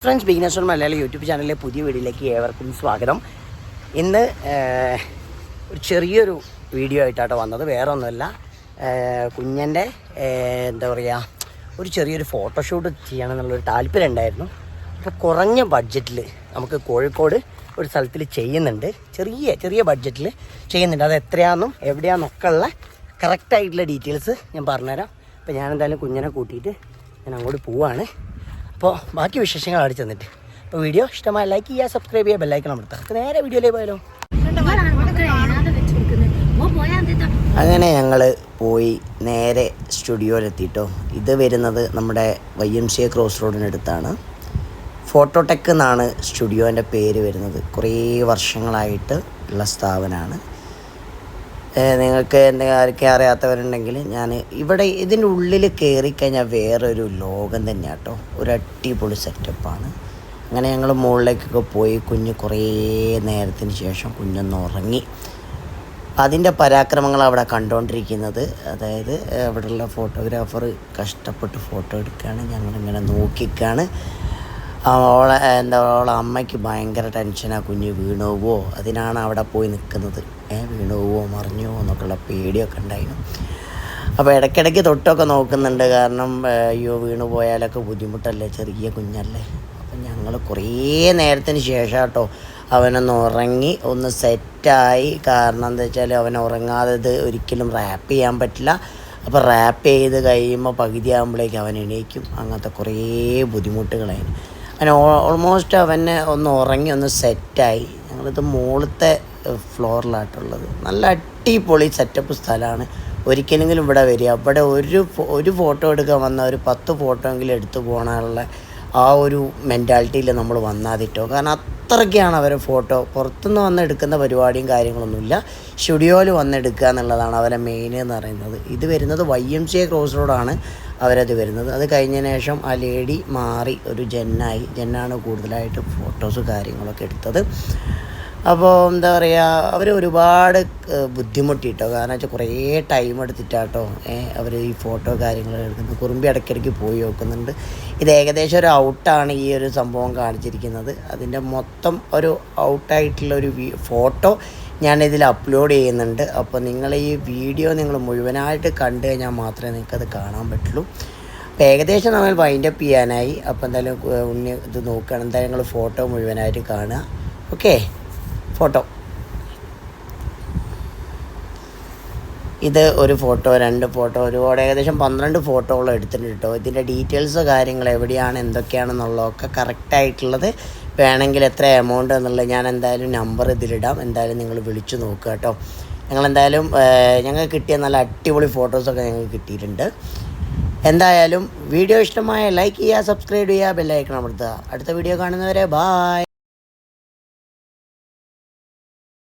Friends beginners on Malayalam YouTube ചാനലിലെ പുതിയ വീഡിയോയിലേക്ക് ഏവർക്കും സ്വാഗതം. ഇന്ന് ഒരു ചെറിയൊരു വീഡിയോ ആയിട്ടാണ് വന്നത്. വേറെ ഒന്നുമല്ല, കുഞ്ഞൻ്റെ എന്താ പറയുക, ഒരു ചെറിയൊരു ഫോട്ടോഷൂട്ട് ചെയ്യണമെന്നുള്ളൊരു താല്പര്യം ഉണ്ടായിരുന്നു. അപ്പോൾ കുറഞ്ഞ ബഡ്ജറ്റിൽ നമുക്ക് കോഴിക്കോട് ഒരു സ്ഥലത്തിൽ ചെയ്യുന്നുണ്ട്. ചെറിയ ബഡ്ജറ്റിൽ ചെയ്യുന്നുണ്ട്. അത് എത്രയാണെന്നും എവിടെയാണെന്നൊക്കെ ഉള്ള കറക്റ്റായിട്ടുള്ള ഡീറ്റെയിൽസ് ഞാൻ പറഞ്ഞുതരാം. അപ്പോൾ ഞാനെന്തായാലും കുഞ്ഞിനെ കൂട്ടിയിട്ട് ഞാൻ അങ്ങോട്ട് പോവുകയാണ്. അപ്പോൾ ബാക്കി വിശേഷങ്ങൾ അവിടെ ചെന്നിട്ട്. അപ്പോൾ വീഡിയോ ഇഷ്ടമായി ലൈക്ക് ചെയ്യുക, സബ്സ്ക്രൈബ് ചെയ്യുക, ബെല്ലൈക്കൺ അമർത്തുക. അപ്പോൾ നേരെ വീഡിയോയിലേക്ക് പോയാലോ. അങ്ങനെ ഞങ്ങൾ പോയി നേരെ സ്റ്റുഡിയോയിലെത്തിയിട്ടോ. ഇത് വരുന്നത് നമ്മുടെ YMCA ക്രോസ് റോഡിനടുത്താണ്. ഫോട്ടോടെക് എന്നാണ് സ്റ്റുഡിയോൻ്റെ പേര് വരുന്നത്. കുറേ വർഷങ്ങളായിട്ട് ഉള്ള സ്ഥാപനമാണ്. നിങ്ങൾക്ക് ആർക്കും അറിയാത്തവരുണ്ടെങ്കിൽ ഞാൻ ഇവിടെ ഇതിൻ്റെ ഉള്ളിൽ കയറിക്കഴിഞ്ഞാൽ വേറൊരു ലോകം തന്നെയാണ് കേട്ടോ. ഒരു അടിപൊളി സെറ്റപ്പാണ്. അങ്ങനെ ഞങ്ങൾ മുകളിലേക്കൊക്കെ പോയി. കുഞ്ഞ് കുറേ നേരത്തിന് ശേഷം കുഞ്ഞൊന്ന് ഉറങ്ങി. അതിൻ്റെ പരാക്രമങ്ങൾ അവിടെ കണ്ടുകൊണ്ടിരിക്കുന്നത്. അതായത് അവിടെയുള്ള ഫോട്ടോഗ്രാഫർ കഷ്ടപ്പെട്ട് ഫോട്ടോ എടുക്കുകയാണ്. ഞങ്ങളിങ്ങനെ നോക്കിക്കാണ്. ഓളെ അമ്മയ്ക്ക് ഭയങ്കര ടെൻഷനാണ്. കുഞ്ഞ് വീണുപോവോ, അതിനാണ് അവിടെ പോയി നിൽക്കുന്നത്. വീണുപോവോ മറിഞ്ഞോ എന്നൊക്കെയുള്ള പേടിയൊക്കെ ഉണ്ടായിരുന്നു. അപ്പോൾ ഇടയ്ക്കിടയ്ക്ക് തൊട്ടൊക്കെ നോക്കുന്നുണ്ട്. കാരണം അയ്യോ വീണു പോയാലൊക്കെ ബുദ്ധിമുട്ടല്ലേ, ചെറിയ കുഞ്ഞല്ലേ. അപ്പം ഞങ്ങൾ കുറേ നേരത്തിന് ശേഷം കേട്ടോ അവനൊന്ന് ഉറങ്ങി ഒന്ന് സെറ്റായി. കാരണം എന്താ വെച്ചാൽ അവൻ ഉറങ്ങാതെ ഇത് ഒരിക്കലും റാപ്പ് ചെയ്യാൻ പറ്റില്ല. അപ്പോൾ റാപ്പ് ചെയ്ത് കഴിയുമ്പോൾ പകുതി ആകുമ്പോഴേക്കും അവൻ എണീക്കും. അങ്ങനത്തെ കുറേ ബുദ്ധിമുട്ടുകളായിരുന്നു. അങ്ങനെ ഓൾമോസ്റ്റ് അവനെ ഒന്ന് ഉറങ്ങി ഒന്ന് സെറ്റായി. ഞങ്ങളിത് മുകളിലത്തെ ഫ്ലോറിലായിട്ടുള്ളത്. നല്ല അടിപൊളി സെറ്റപ്പ് സ്ഥലമാണ്. ഒരിക്കലെങ്കിലും ഇവിടെ വരിക. ഇവിടെ ഒരു ഫോട്ടോ എടുക്കാൻ വന്ന ഒരു 10 ഫോട്ടോ എങ്കിലും എടുത്തു പോകാനുള്ള ആ ഒരു മെൻറ്റാലിറ്റിയിൽ നമ്മൾ വന്നാതിട്ടോ. കാരണം അത്രയ്ക്കാണ് അവരെ ഫോട്ടോ. പുറത്തുനിന്ന് വന്ന് എടുക്കുന്ന പരിപാടിയും കാര്യങ്ങളൊന്നുമില്ല. സ്റ്റുഡിയോയിൽ വന്നെടുക്കുക എന്നുള്ളതാണ് അവരെ മെയിൻ എന്ന് പറയുന്നത്. ഇത് വരുന്നത് YMCA ക്രോസ് റോഡാണ് അവരത് വരുന്നത്. അത് കഴിഞ്ഞതിന് ശേഷം ആ ലേഡി മാറി ഒരു ജെന്നാണ് കൂടുതലായിട്ട് ഫോട്ടോസ് കാര്യങ്ങളൊക്കെ എടുത്തത്. അപ്പോൾ എന്താ പറയുക, അവർ ഒരുപാട് ബുദ്ധിമുട്ടിട്ടോ. കാരണം വെച്ചാൽ കുറേ ടൈം എടുത്തിട്ടാട്ടോ അവർ ഈ ഫോട്ടോ കാര്യങ്ങൾ എടുക്കുന്നത്. കുറുമ്പി ഇടയ്ക്കിടയ്ക്ക് പോയി നോക്കുന്നുണ്ട്. ഇത് ഏകദേശം ഒരു ഔട്ടാണ് ഈ ഒരു സംഭവം കാണിച്ചിരിക്കുന്നത്. അതിൻ്റെ മൊത്തം ഒരു ഔട്ടായിട്ടുള്ളൊരു ഫോട്ടോ ഞാനിതിൽ അപ്ലോഡ് ചെയ്യുന്നുണ്ട്. അപ്പോൾ നിങ്ങൾ ഈ വീഡിയോ നിങ്ങൾ മുഴുവനായിട്ട് കണ്ടു കഴിഞ്ഞാൽ മാത്രമേ നിങ്ങൾക്കത് കാണാൻ പറ്റുള്ളൂ. അപ്പോൾ ഏകദേശം നമ്മൾ വൈൻഡപ്പ് ചെയ്യാനായി. അപ്പോൾ എന്തായാലും ഉണ്ണി ഇത് നോക്കുകയാണ്. എന്തായാലും നിങ്ങൾ ഫോട്ടോ മുഴുവനായിട്ട് കാണുക. ഓക്കെ, ഫോട്ടോ ഇത് ഒരു ഫോട്ടോ, 2 ഫോട്ടോ, ഒരുപാട് ഏകദേശം 12 ഫോട്ടോകൾ എടുത്തിട്ടുണ്ട് കേട്ടോ. ഇതിൻ്റെ ഡീറ്റെയിൽസ് കാര്യങ്ങൾ എവിടെയാണ് എന്തൊക്കെയാണെന്നുള്ളതൊക്കെ കറക്റ്റായിട്ടുള്ളത് വേണമെങ്കിൽ എത്ര എമൗണ്ട് എന്നുള്ളത് ഞാൻ എന്തായാലും നമ്പർ ഇതിലിടാം. എന്തായാലും നിങ്ങൾ വിളിച്ചു നോക്കുക കേട്ടോ. ഞങ്ങളെന്തായാലും ഞങ്ങൾക്ക് കിട്ടിയ നല്ല അടിപൊളി ഫോട്ടോസൊക്കെ ഞങ്ങൾക്ക് കിട്ടിയിട്ടുണ്ട്. എന്തായാലും വീഡിയോ ഇഷ്ടമായ ലൈക്ക് ചെയ്യുക, സബ്സ്ക്രൈബ് ചെയ്യുക, ബെല്ലൈക്കൺ അമർത്തുക. അടുത്ത വീഡിയോ കാണുന്നവരെ ബായ്.